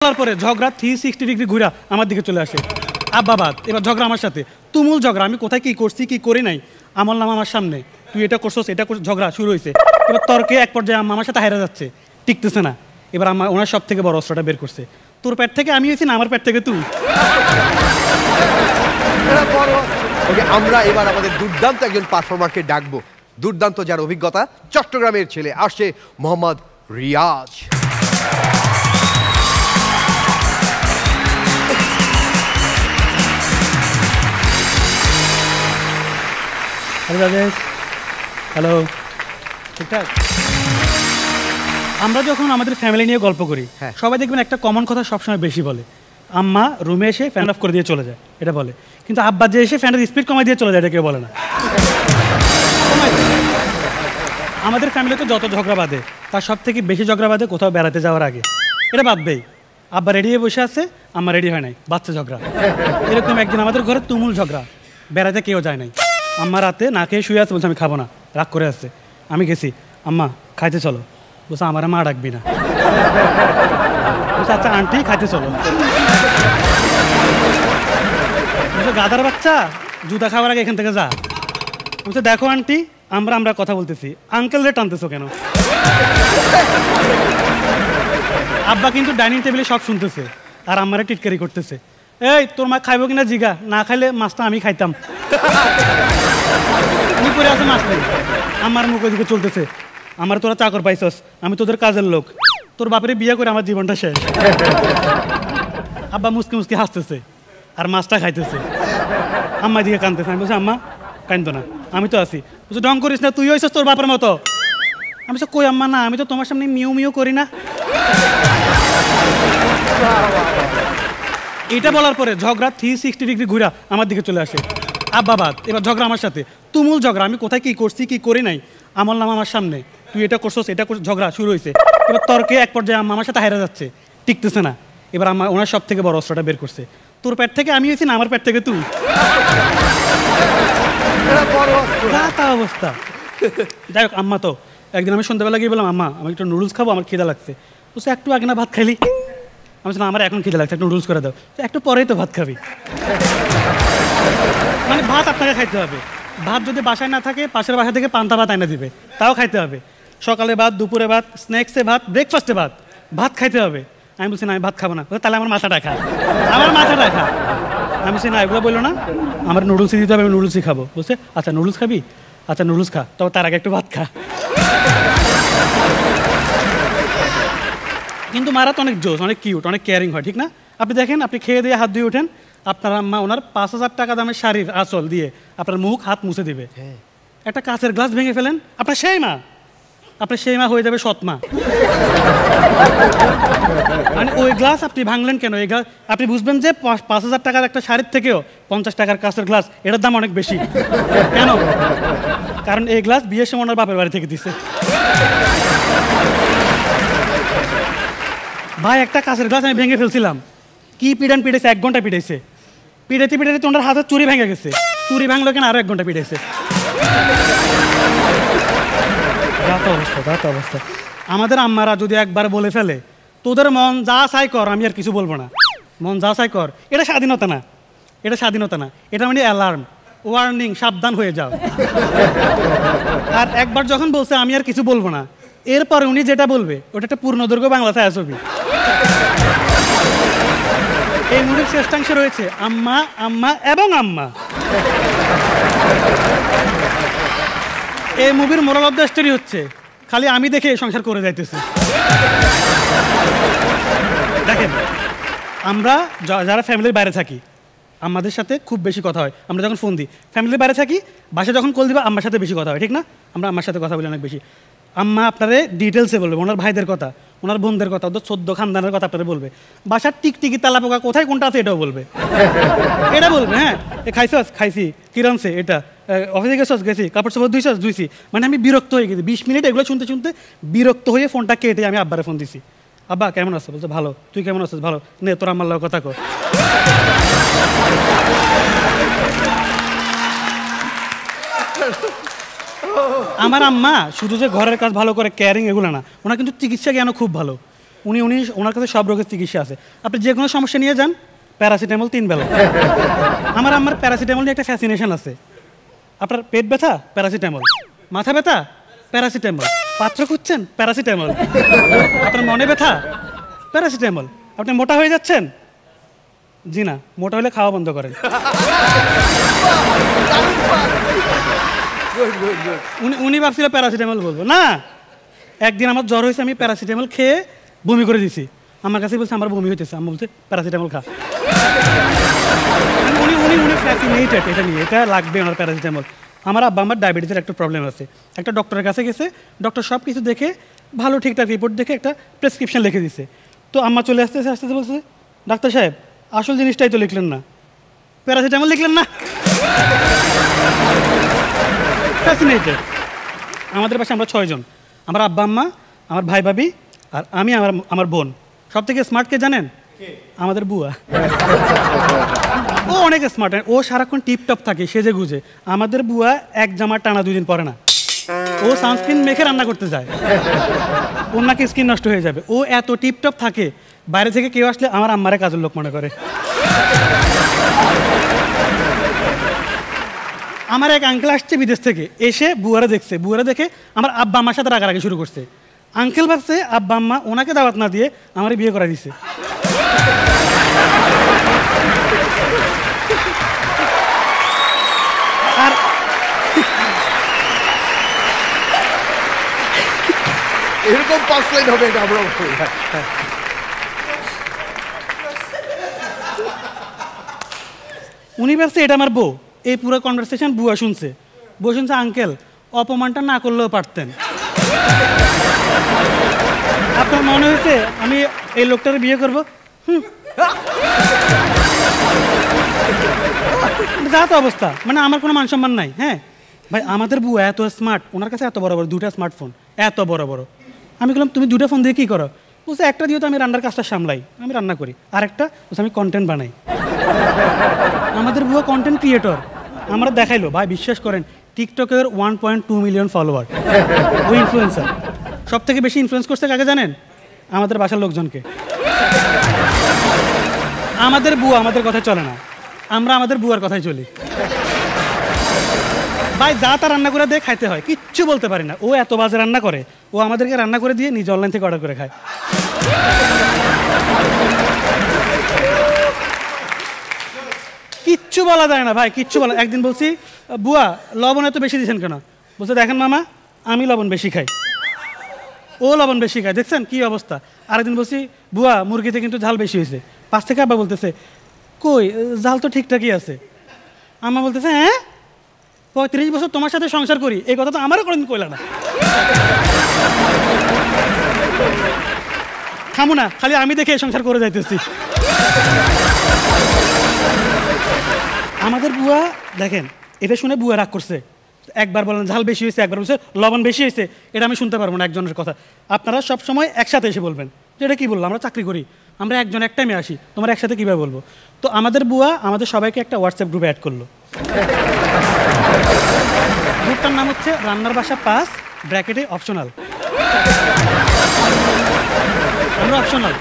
পরে ঝগড়া 360 ডিগ্রি ঘুরা আমার দিকে চলে আসে। আব্বা বাদ, এবার ঝগড়া আমার সাথে, তুমুল ঝগড়া। আমি কোথায় কি করছি কি করি নাই, আমার নাম আমার সামনে, তুই এটা করছস এটা করছিস, ঝগড়া শুরু হয়েছে। এবার তর্কে এক পর্যায়ে আমার সাথে হাইরা যাচ্ছে, টিকতেছে না। এবার আমার ওনার সব থেকে বড় অস্ত্রটা বের করছে, তোর পেট থেকে আমি হয়েছি না আমার পেট থেকে তুই। আমরা এবার আমাদের দুর্দান্ত একজন পারফর্মারকে ডাকবো, দুর্দান্ত যার অভিজ্ঞতা, চট্টগ্রামের ছেলে, আসছে মোহাম্মদ রিয়াজ। হ্যালো রাজেশ। হ্যালো। ঠিকঠাক। আমরা যখন আমাদের ফ্যামিলি নিয়ে গল্প করি, সবাই দেখবেন একটা কমন কথা সবসময় বেশি বলে, আম্মা রুমে এসে ফ্যান অফ করে দিয়ে চলে যায়, এটা বলে। কিন্তু আব্বা যে এসে ফ্যানের স্পিড কমাই দিয়ে চলে যায়, এটা কেউ বলে না। আমাদের ফ্যামিলিতে যত ঝগড়া বাঁধে তার সব থেকে বেশি ঝগড়া বাঁধে কোথাও বেড়াতে যাওয়ার আগে। এটা বাঁধবেই। আব্বা রেডি হয়ে বসে আছে, আম্মা রেডি হয় নাই, বাচ্চা ঝগড়া। এরকম একদিন আমাদের ঘরে তুমুল ঝগড়া, বেড়াতে কেউ যায় নাই। আম্মা রাতে না খেয়ে শুয়ে আছে, বলছে আমি খাবো না, রাগ করে আসছে। আমি গেছি, আম্মা খাইতে চলো, বলছে আমার মা ডাকবি না। বলছে আচ্ছা আন্টি খাইতে চলো। বলছে গাদার বাচ্চা, জুতা খাওয়ার আগে এখান থেকে যা। বলছে দেখো আন্টি, আমরা কথা বলতেছি, আঙ্কেল রে টানতেছো কেন? আব্বা কিন্তু ডাইনিং টেবিলে সব শুনতেছে আর আম্মারে টিটকারি করতেছে, এই তোর মা খাইবো কিনা জিগা, না খাইলে মাছটা আমি খাইতাম। উনি করে আছে মাছ নেই, আমার মুখ ওইদিকে চলতেছে, আমার তোরা চাকর পাইছস, আমি তোদের কাজের লোক, তোর বাপের বিয়ে করে আমার জীবনটা শেষ। আব্বা মুসকি মুসকি হাসতেছে আর মাছটা খাইতেছে, আম্মা দিকে কাঁদতেছে। আমি বলছি আম্মা কাঁদতো না, আমি তো আছি। বলছি ডং করিস না, তুই হয়েছিস তোর বাপের মতো। আমি বলছি কই আম্মা, না আমি তো তোমার সামনে মিউ মিউ করি না। এটা বলার পরে ঝগড়া 360 ডিগ্রি ঘুরা আমার দিকে চলে আসে। আব্বা বাদ, এবার ঝগড়া আমার সাথে, তুমুল ঝগড়া। আমি কোথায় কি করছি কি করি নাই, আমার নাম আমার সামনে, তুই এটা করছস এটা করছিস, ঝগড়া শুরু হয়েছে। এবার তর্কে এক পর্যায়ে আমার সাথে হাইরা যাচ্ছে, টিকতেছে না। এবার আমার ওনার সব থেকে বড় অস্ত্রটা বের করছে, তোর পেট থেকে আমি হয়েছি না আমার পেট থেকে তুই। অবস্থা। যাই হোক, আম্মা তো একদিন আমি সন্ধ্যাবেলা গিয়ে বললাম আম্মা আমি একটু নুডলস খাবো, আমার খিদা লাগছে। বলছে একটু আগে না ভাত খাইলি? আমি বললাম আমার এখন খিদে লাগছে, একটু নুডলস করে দাও। একটু পরেই তো ভাত খাবি। মানে ভাত আপনাকে খাইতে হবে, ভাত যদি বাসায় না থাকে পাশের বাসা থেকে পান্তা ভাত আইনা দিবে, তাও খাইতে হবে। সকালে ভাত, দুপুরে ভাত, স্ন্যাক্সে ভাত, ব্রেকফাস্টে ভাত, ভাত খাইতে হবে। আমি বলছি না আমি ভাত খাবো না। তাহলে আমার মাথাটা খা, আমার মাথাটা খা। আমি বলছি না এগুলো বললো না, আমার নুডলসই দিতে হবে, আমি নুডলসই খাবো। বলছে আচ্ছা নুডলস খাবি, আচ্ছা নুডলস খা, তবে তার আগে একটু ভাত খা। কিন্তু মারা তো অনেক জোস, অনেক কিউট, অনেক কেয়ারিং হয়, ঠিক না? আপনি দেখেন, আপনি খেয়ে দিয়ে হাত দিয়ে ওঠেন, আপনার আম্মা ওনার 5,000 টাকা দামের শাড়ির আঁচল দিয়ে আপনার মুখ হাত মুছে দিবে। একটা কাঁচের গ্লাস ভেঙে ফেলেন, আপনার সেই মা হয়ে যাবে সৎমা। মানে ওই গ্লাস আপনি ভাঙলেন কেন? এই গ্লাস আপনি বুঝবেন যে 5,000 টাকার একটা শাড়ির থেকেও 50 টাকার কাঁচের গ্লাস, এটার দাম অনেক বেশি। কেন? কারণ এই গ্লাস বিয়ের সময় ওনার বাপের বাড়ি থেকে দিছে। ভাই একটা কাঁচের গ্লাস আমি ভেঙে ফেলছিলাম, কি পিড়ান পিড়েছে, 1 ঘন্টা পিড়াইছে। পিড়াইতে পিড়াইতে ওনার হাতের চুরি ভেঙে গেছে, চুরি ভাঙলো কেন, আরো 1 ঘন্টা পিড়াইছে। অবস্থা। আমাদের আম্মারা যদি একবার বলে ফেলে তোদের মন যা চাই কর, আমি আর কিছু বলবো না, মন যা চাই কর, এটা স্বাধীনতা না, এটা স্বাধীনতা না, এটা মানে অ্যালার্ম, ওয়ার্নিং, সাবধান হয়ে যাও। আর একবার যখন বলছে আমি আর কিছু বলবো না, এরপরে উনি যেটা বলবে ওটা একটা পূর্ণদৈর্ঘ্য বাংলা ছায়াছবি। এই মুভির শেষাংশে রয়েছে আম্মা আম্মা এবং আম্মা। এই মুভির মোরাল অফ দ্য স্টোরি হচ্ছে খালি আমি দেখে সংসার করে যাইতেছি। দেখেন, আমরা যারা ফ্যামিলির বাইরে থাকি আমাদের সাথে খুব বেশি কথা হয়। আমরা যখন ফোন দিই, ফ্যামিলির বাইরে থাকি, বাসায় যখন কল দিবা আম্মার সাথে বেশি কথা হয়, ঠিক না? আমরা আম্মার সাথে কথা বলি অনেক বেশি। আম্মা আপনারে ডিটেলসে বলবে, ওনার ভাইদের কথা, ওনার বোনদের কথা, ওদের 14 খানদানের কথা আপনারা বলবে। বাসার টিকটিকি তালা পোকা কোথায় কোনটা আছে এটাও বলবে, এটা বলবে। হ্যাঁ, খাইছস, খাইছি, কি রানছে, এটা অফিসে গেছস, গেছি, কাপড় চাপড় ধুইছি। মানে আমি বিরক্ত হয়ে গেছি, 20 মিনিট এগুলো শুনতে শুনতে বিরক্ত হয়ে ফোনটা কেটে আমি আব্বারে ফোন দিছি। আব্বা কেমন আছো? বলছে ভালো। তুই কেমন আছিস? ভালো। নে তোর আমার লগে কথা কর। আমার আম্মা শুধু যে ঘরের কাজ ভালো করে, কেয়ারিং, এগুলো না, ওনার কিন্তু চিকিৎসা জ্ঞানও খুব ভালো। ওনার কাছে সব রোগের চিকিৎসা আছে, আপনি যে কোনো সমস্যা নিয়ে যান, প্যারাসিটামল 3 বেলা। আমার আম্মার প্যারাসিটামল নিয়ে একটা ফ্যাসিনেশন আছে। আপনার পেট ব্যথা, প্যারাসিটামল। মাথা ব্যথা, প্যারাসিটামল। পাত্র খুঁজছেন, প্যারাসিটামল। আপনার মনে ব্যথা, প্যারাসিটামল। আপনি মোটা হয়ে যাচ্ছেন, জি না, মোটা হলে খাওয়া বন্ধ করেন। উনি ভাবছিল প্যারাসিটামল বলবো না। একদিন আমার জ্বর হয়েছে, আমি প্যারাসিটামল খেয়ে বমি করে দিছি। আমার কাছে বলছে আমার বমি হইতেছে, আমি বলছে প্যারাসিটামল খা। উনি ফ্যাসিনেটেড এটা নিয়ে, এটা লাগবে ওনার প্যারাসিটামল। আমার আব্বা আমার ডায়াবেটিসের একটা প্রবলেম আছে, একটা ডক্টরের কাছে গেছে, ডক্টর সব কিছু দেখে ভালো ঠিকঠাক রিপোর্ট দেখে একটা প্রেসক্রিপশন লিখে দিছে। তো আম্মা চলে আসতে বলছে, ডাক্তার সাহেব আসল জিনিসটাই তো লিখলেন না, প্যারাসিটামল লিখলেন না। ফ্যাসিনেটেড। আমাদের পাশে আমরা 6 জন, আমার আব্বা আম্মা, আমার ভাই ভাবি আর আমি, আমার বোন। সব থেকে স্মার্ট কে জানেন? আমাদের বুয়া। ও অনেক স্মার্ট, ও সারাক্ষণ টিপটপ থাকে সেজে গুজে। আমাদের বুয়া এক জামা টানা 2 দিন পরে না। ও সানস্ক্রিন মেখে রান্না করতে যায়, ওর নাকি স্কিন নষ্ট হয়ে যাবে। ও এত টিপটপ থাকে, বাইরে থেকে কেউ আসলে আমার আম্মারে কাজের লোক মনে করে। আমার এক আঙ্কেল আসছে বিদেশ থেকে, এসে বুয়ারা দেখছে, বুয়ারা দেখে আমার আব্বা আম্মার সাথে রাগারাগি শুরু করছে। আঙ্কেল ভাবছে আব্বা আম্মা ওনাকে দাওয়াত না দিয়ে আমার বিয়ে করা দিছে। আর এরকম 5 লাইন হবে এটা আমরা। উনি ভাবছে এটা আমার বউ। এই পুরো কনভারসেশন বুয়া শুনছে। বউ শুনছে আঙ্কেল অপমানটা না করলেও পারতেন। আপনার মনে হয়েছে আমি এই লোকটার বিয়ে করবো? যা তো অবস্থা, মানে আমার কোনো মান সম্মান নাই। হ্যাঁ ভাই, আমাদের বুয়া এত স্মার্ট, ওনার কাছে এত বড় বড় 2টা স্মার্টফোন, এত বড় বড়। আমি বললাম তুমি 2টা ফোন দিয়ে কী করো? বলছে একটা দিয়ে তো আমি রান্নার কাজটা সামলাই, আমি রান্না করি। আরেকটা বলছে আমি কন্টেন্ট বানাই। আমাদের বুয়া কন্টেন্ট ক্রিয়েটর। আমরা দেখাইলো ভাই, বিশ্বাস করেন টিকটকের 1.2 মিলিয়ন ফলোয়ার। ওই ইনফ্লুয়েন্সার সব থেকে বেশি ইনফ্লুয়েন্স করছে কাকে জানেন? আমাদের বাসার লোকজনকে। আমাদের বুয়া আমাদের কথায় চলে না, আমরা আমাদের বুয়ার কথায় চলি। ভাই যা তা রান্না করে দিয়ে খাইতে হয়, কিচ্ছু বলতে পারি না। ও এত বাজে রান্না করে, ও আমাদেরকে রান্না করে দিয়ে নিজে অনলাইন থেকে অর্ডার করে খায়। কিচ্ছু বলা যায় না ভাই, কিচ্ছু বলা। একদিন বলছি বুয়া লবণ এত বেশি দিয়েছেন কেন? বলছে দেখেন মামা আমি লবণ বেশি খাই, ও লবণ বেশি খায়, দেখছেন কি অবস্থা। আরেকদিন বলছি বুয়া মুরগিতে কিন্তু ঝাল বেশি হয়েছে। পাশ থেকে আব্বা বলতেছে কই ঝাল তো ঠিকঠাকই আছে। আম্মা বলতেছে হ্যাঁ 35 বছর তোমার সাথে সংসার করি, এই কথা তো আমারও কোনোদিন কইলা না। থামো না, খালি আমি দেখে এই সংসার করে যাইতেছি। আমাদের বুয়া দেখেন, এটা শুনে বুয়া রাগ করছে। একবার বলেন ঝাল বেশি হয়েছে, একবার বলছে লবণ বেশি হয়েছে। এটা আমি শুনতে পারবো না একজনের কথা। আপনারা সব সময় একসাথে এসে বলবেন যে এটা কী বললো, আমরা চাকরি করি, আমরা একজন এক টাইমে আসি, তোমার একসাথে কীভাবে বলবো? তো আমাদের বুয়া আমাদের সবাইকে একটা হোয়াটসঅ্যাপ গ্রুপে অ্যাড করলো। গ্রুপটার নাম হচ্ছে রান্নার বাসা 5 ব্র্যাকেটে অপশনাল। আমরা অপশনাল,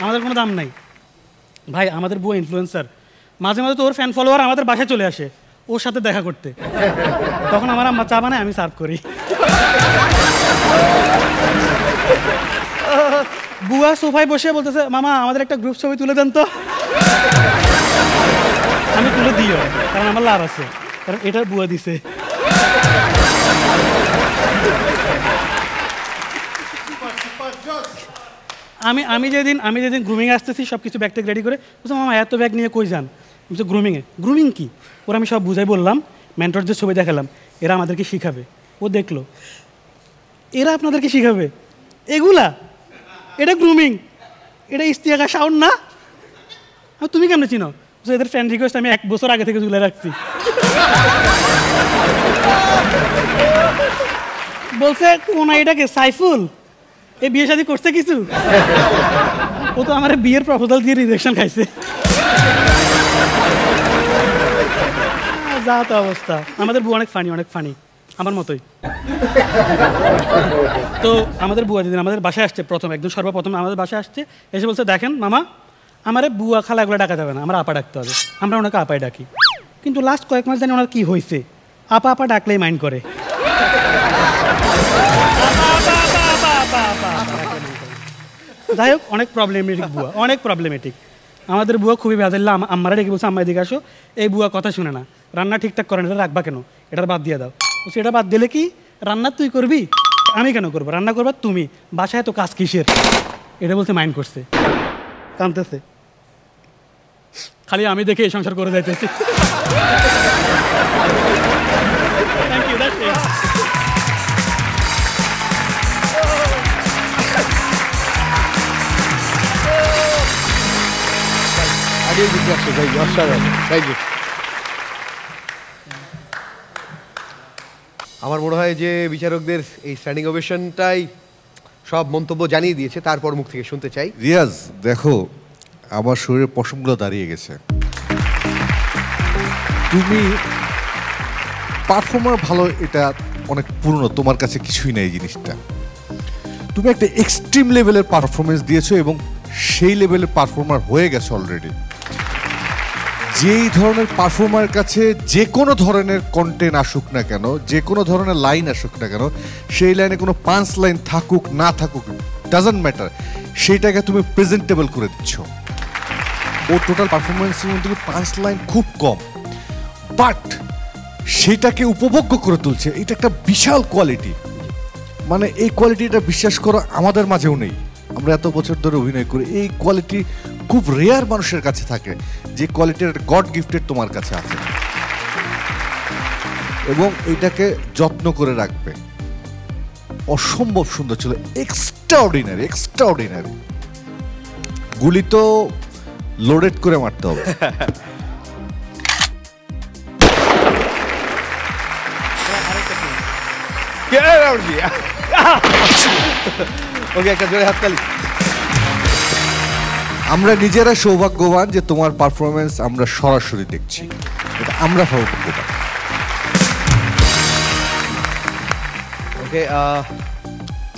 আমাদের কোনো দাম নাই। ভাই আমাদের বুয়া ইনফ্লুয়েন্সার, মাঝে মাঝে তো ওর ফ্যান ফলোয়ার আমাদের বাসায় চলে আসে ওর সাথে দেখা করতে। তখন আমার আম্মা চা বানায়, আমি সার্ভ করি। বুয়া সোফায় বসে বলতেছে মামা আমাদের একটা গ্রুপ ছবি তুলে দেন তো। আমি তুলে দিও, কারণ আমার লাভ আছে, কারণ এটা বুয়া দিছে। আমি যেদিন গ্রুমিংয়ে আসতেছি সব কিছু ব্যাগ ট্যাগ রেডি করে বলছি মামা এত ব্যাগ নিয়ে কই যান? বলছে গ্রুমিংয়ে। গ্রুমিং কি? ওরা আমি সব বুঝাই বললাম, মেন্টরদের ছবি দেখালাম, এরা আমাদেরকে শিখাবে। ও দেখলো এরা আপনাদেরকে শিখাবে এগুলা, এটা গ্রুমিং, এটা ইস্তিয়াকা সাউন্ড না? তুমি কেমনে চিনো? এদের ফ্রেন্ড রিকোয়েস্ট আমি 1 বছর আগে থেকে তুলে রাখছি। বলছে কোন এটাকে সাইফুল এই বিয়ে শাদী করছে কিছু? ও তো আমার বিয়ের প্রপোজাল দিয়ে রিজেকশন খাইছে। যা তো অবস্থা। আমাদের বউ অনেক ফানি, অনেক ফানি। আমার মতোই। তো আমাদের বুয়া যেদিন আমাদের বাসায় আসছে প্রথম, একদম সর্বপ্রথম আমাদের বাসায় আসছে, এসে বলছে দেখেন মামা, আমারে বুয়া খালা এগুলো ডাকা যাবে না, আমরা আপা ডাকতে হবে। আমরা ওনাকে আপাই ডাকি, কিন্তু লাস্ট কয়েক মাস জানি ওনার কী হয়েছে, আপা আপা ডাকলেই মাইন্ড করে। যাই হোক, অনেক প্রবলেমেটিক বুয়া, অনেক প্রবলেমেটিক। আমাদের বুয়া খুবই ভেজাল্লা। আম্মারা ডেকে বলছে আম্মা এদিকে আসো, এই বুয়া কথা শুনে না, রান্না ঠিকঠাক করে না, এটা রাখবা কেন, এটা বাদ দিয়ে দাও। সেটা বাদ দিলে কি রান্না তুই করবি, আমি কেন করবো, রান্না করবা তুমি, বাসায় তো কাজ কিসের, এটা বলতে মাইন্ড করছে, কাঁদতেছে। খালি আমি দেখে এই সংসার করে যাইতেছি। Thank you, that's it. আমার মনে হয় যে বিচারকদের এই স্ট্যান্ডিং ওভেশনটাই সব মন্তব্য জানিয়ে দিয়েছে, তারপর মুখ থেকে শুনতে চাই। রিয়াজ, দেখো আমার শরীরের পশমগুলো দাঁড়িয়ে গেছে। তুমি পারফর্মার ভালো, এটা অনেক পুরনো, তোমার কাছে কিছুই নেই জিনিসটা। তুমি একটা এক্সট্রিম লেভেলের পারফরমেন্স দিয়েছো এবং সেই লেভেলের পারফর্মার হয়ে গেছো অলরেডি। যেই ধরনের পারফর্মার কাছে যে কোনো ধরনের কন্টেন্ট আসুক না কেন, যে কোনো ধরনের লাইন আসুক না কেন, সেই লাইনে কোনো পাঁচ লাইন থাকুক না থাকুক ডাজন্ট ম্যাটার, সেইটাকে তুমি প্রেজেন্টেবল করে দিচ্ছ। ও টোটাল পারফরমেন্সের মধ্যে 5 লাইন খুব কম, বাট সেটাকে উপভোগ্য করে তুলছে। এটা একটা বিশাল কোয়ালিটি, মানে এই কোয়ালিটিটা বিশ্বাস করো আমাদের মাঝেও নেই। আমরা এত বছর ধরে অভিনয় করি, এই কোয়ালিটি খুব রেয়ার মানুষের কাছে থাকে, যে কোয়ালিটির গড গিফটেড তোমার কাছে আছে, এবং এটাকে যত্ন করে রাখবে। অসম্ভব সুন্দর ছিল, এক্সট্রাঅর্ডিনারি এক্সট্রাঅর্ডিনারি। গুলি তো লোডেড করে মারতে হবে। ওকে, একটা জোরে হাততালি। আমরা নিজেরা সৌভাগ্যবান যে তোমার পারফরমেন্স আমরা সরাসরি দেখছি, এটা আমরা সৌভাগ্যবান। ওকে,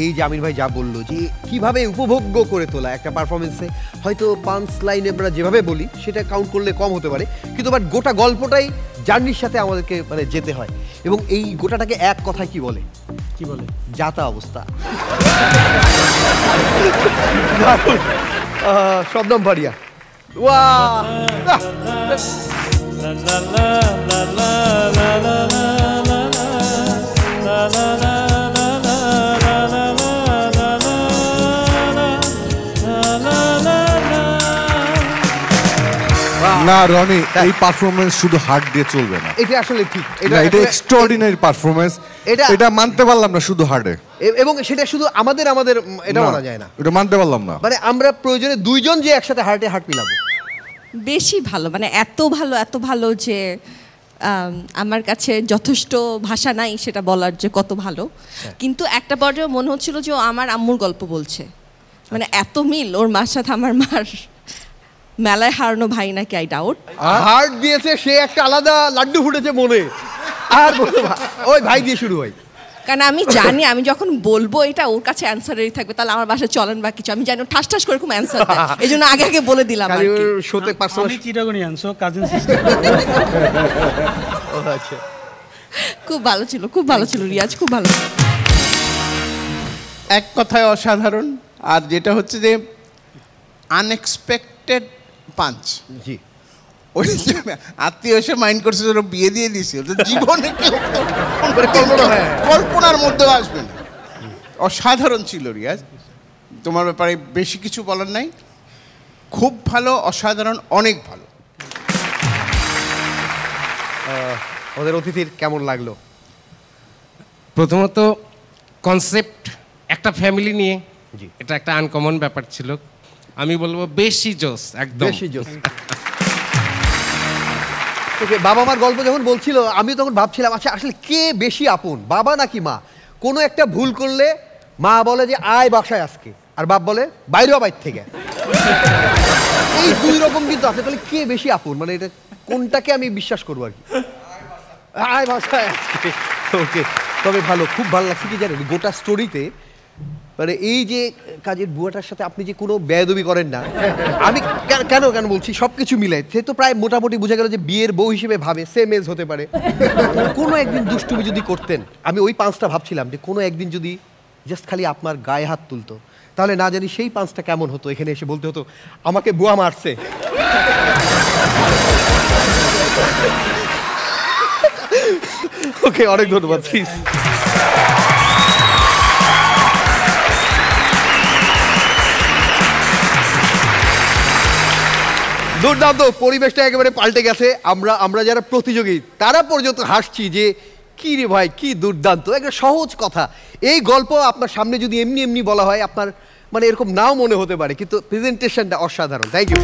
এই যে আমির ভাই যা বললো যে কিভাবে উপভোগ্য করে তোলা একটা পারফরমেন্সে, হয়তো 5 লাইনে আমরা যেভাবে বলি সেটা কাউন্ট করলে কম হতে পারে, কিন্তু বাট গোটা গল্পটাই জার্নির সাথে আমাদেরকে মানে যেতে হয়, এবং এই গোটাটাকে এক কথায় কি বলে, কি বলে, যাতা অবস্থা। শবনম ভারিয়া, না রনি, এই পারফরমেন্স শুধু হার্ট দিয়ে চলবে না, এটা আসলে ঠিক, এটা এক্সট্রাঅর্ডিনারি পারফরমেন্স, এটা মানতে পারলাম না শুধু হার্টে, এবং সেটা শুধু আমাদের এটা মানা যায় না, এটা মানতে পারলাম না। মানে আমরা প্রয়োজনে দুইজন যে একসাথে হার্টে হার্ট মিলাবো। বেশি ভালো, মানে এত ভালো যে আমার কাছে যথেষ্ট ভাষা নাই সেটা বলার যে কত ভালো। কিন্তু একটা পর্যায়ে মনে হচ্ছিল যে ও আমার আম্মুর গল্প বলছে, মানে এত মিল ওর মার সাথে আমার মার। মেলায় হারানো ভাই নাকি, আই ডাউট। হার্ট দিয়েছে সে, একটা আলাদা লাড্ডু ফুটেছে মনে। আর ওই ভাই দিয়ে শুরু হয়, কারণ আমি জানি আমি যখন বলবো এটা ওর কাছে অ্যান্সারেরই থাকবে, তাহলে আমার বাসায় চলেন বা কিছু আমি জানি ঠাস ঠাস করে খুব অ্যান্সার দেয়, এই জন্য আগে বলে দিলাম। শোতে আমি চিটাগনিয়ান, সো কাজিন সিস্টার। আচ্ছা, খুব ভালো ছিল, খুব ভালো ছিল রিয়াজ, খুব ভালো। এক কথায় অসাধারণ। আর যেটা হচ্ছে যে আনএক্সপেক্টেড পাঞ্চ। জি, ওই আত্মীয় এসে মাইন্ড করছে যেন বিয়ে দিয়ে দিয়েছে, জীবনে কেউ কল্পনার মধ্যে আসবে না। অসাধারণ ছিল রিয়াজ, তোমার ব্যাপারে বেশি কিছু বলার নাই, খুব ভালো, অসাধারণ, অনেক ভালো। আমাদের অতিথির কেমন লাগলো? প্রথমত কনসেপ্ট একটা ফ্যামিলি নিয়ে, এটা একটা আনকমন ব্যাপার ছিল, আমি বলবো বেশি জোস, একদম বেশি জোস। ওকে, বাবা মার গল্প যখন বলছিল আমি তখন ভাবছিলাম আচ্ছা আসলে কে বেশি আপন, বাবা নাকি মা? কোনো একটা ভুল করলে মা বলে যে আয় বাসায় আজকে, আর বাপ বলে বাইরে বাইর থেকে। এই দুই রকম কিন্তু আছে, তাহলে কে বেশি আপন, মানে এটা কোনটাকে আমি বিশ্বাস করবো আর কি? আয় বাসায় আজকে। ওকে, তবে ভালো, খুব ভালো লাগছে কি জানেন, গোটা স্টোরিতে মানে এই যে কাজের বুয়াটার সাথে আপনি যে কোনো বেয়াদবি করেন না, আমি কেন কেন বলছি, সব কিছু মিলাই সে তো প্রায় মোটামুটি বোঝা গেল যে বিয়ের বউ হিসেবে ভাবে, সেম এজ হতে পারে। কোনো একদিন দুষ্টুমি যদি করতেন, আমি ওই 5টা ভাবছিলাম যে কোনো একদিন যদি জাস্ট খালি আপনার গায়ে হাত তুলতো, তাহলে না জানি সেই 5টা কেমন হতো, এখানে এসে বলতে হতো আমাকে বুয়া মারছে। ওকে, অনেক ধন্যবাদ। প্লিজ দুর্দান্ত, পরিবেশটা একেবারে পাল্টে গেছে। আমরা যারা প্রতিযোগী তারা পর্যন্ত হাসছি যে কি রে ভাই, কি দুর্দান্ত, একটা সহজ কথা। এই গল্প আপনার সামনে যদি এমনি এমনি বলা হয়, আপনার মানে এরকম নাও মনে হতে পারে, কিন্তু প্রেজেন্টেশনটা অসাধারণ। Thank you.